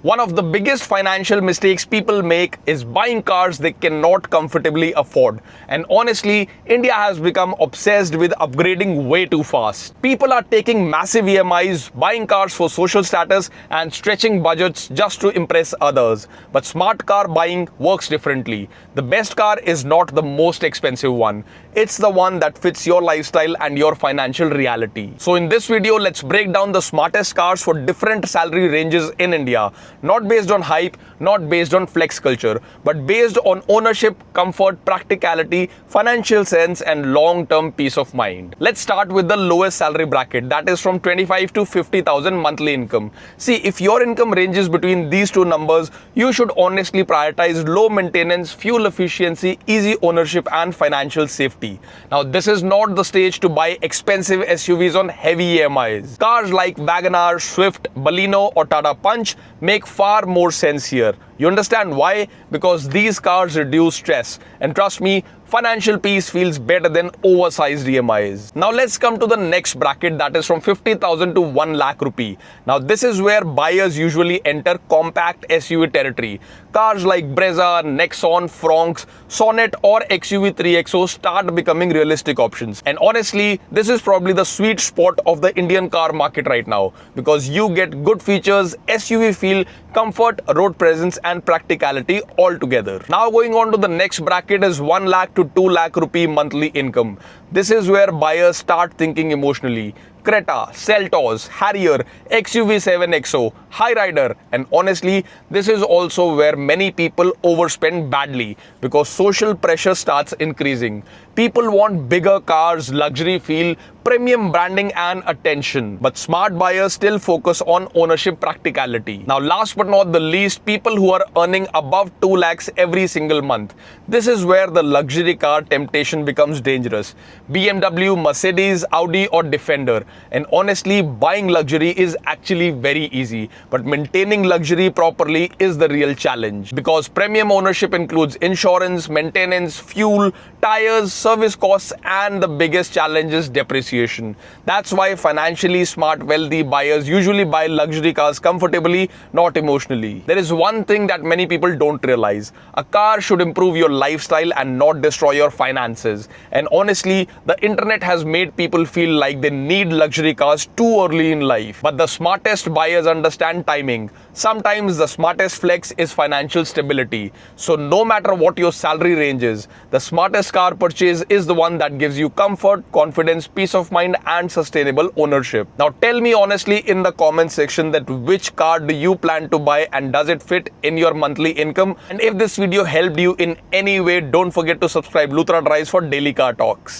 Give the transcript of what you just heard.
One of the biggest financial mistakes people make is buying cars they cannot comfortably afford. And honestly, India has become obsessed with upgrading way too fast. People are taking massive EMIs, buying cars for social status, and stretching budgets just to impress others. But smart car buying works differently. The best car is not the most expensive one. It's the one that fits your lifestyle and your financial reality. So in this video, let's break down the smartest cars for different salary ranges in India. Not based on hype, not based on flex culture, but based on ownership, comfort, practicality, financial sense, and long-term peace of mind. Let's start with the lowest salary bracket, that is from 25 to 50,000 monthly income. See, if your income ranges between these two numbers, you should honestly prioritize low maintenance, fuel efficiency, easy ownership, and financial safety. Now, this is not the stage to buy expensive SUVs on heavy EMIs. Cars like Wagon R, Swift, Baleno, or Tata Punch make far more sense here. You understand why? Because these cars reduce stress. And trust me, financial peace feels better than oversized EMIs. Now let's come to the next bracket, that is from 50,000 to 1 lakh rupee. Now this is where buyers usually enter compact SUV territory. Cars like Brezza, Nexon, Fronx, Sonnet or XUV 3XO start becoming realistic options. And honestly, this is probably the sweet spot of the Indian car market right now, because you get good features, SUV feel, comfort, road presence and practicality all together. Now going on to the next bracket is 1 lakh to 2 lakh rupee monthly income. This is where buyers start thinking emotionally. Creta, Seltos, Harrier, XUV 7XO, Highrider, and honestly, this is also where many people overspend badly because social pressure starts increasing. People want bigger cars, luxury feel, premium branding and attention. But smart buyers still focus on ownership practicality. Now last but not the least, people who are earning above 2 lakhs every single month. This is where the luxury car temptation becomes dangerous. BMW, Mercedes, Audi or Defender. And honestly, buying luxury is actually very easy, but maintaining luxury properly is the real challenge, because premium ownership includes insurance, maintenance, fuel, tires, service costs, and the biggest challenge is depreciation. That's why financially smart, wealthy buyers usually buy luxury cars comfortably, not emotionally. There is one thing that many people don't realize. A car should improve your lifestyle and not destroy your finances. And honestly, the internet has made people feel like they need luxury cars too early in life. But the smartest buyers understand timing. Sometimes the smartest flex is financial stability. So no matter what your salary range is, the smartest car purchase is the one that gives you comfort, confidence, peace of mind and sustainable ownership. Now tell me honestly in the comment section that which car do you plan to buy and does it fit in your monthly income? And if this video helped you in any way, don't forget to subscribe Luthra Drives for daily car talks.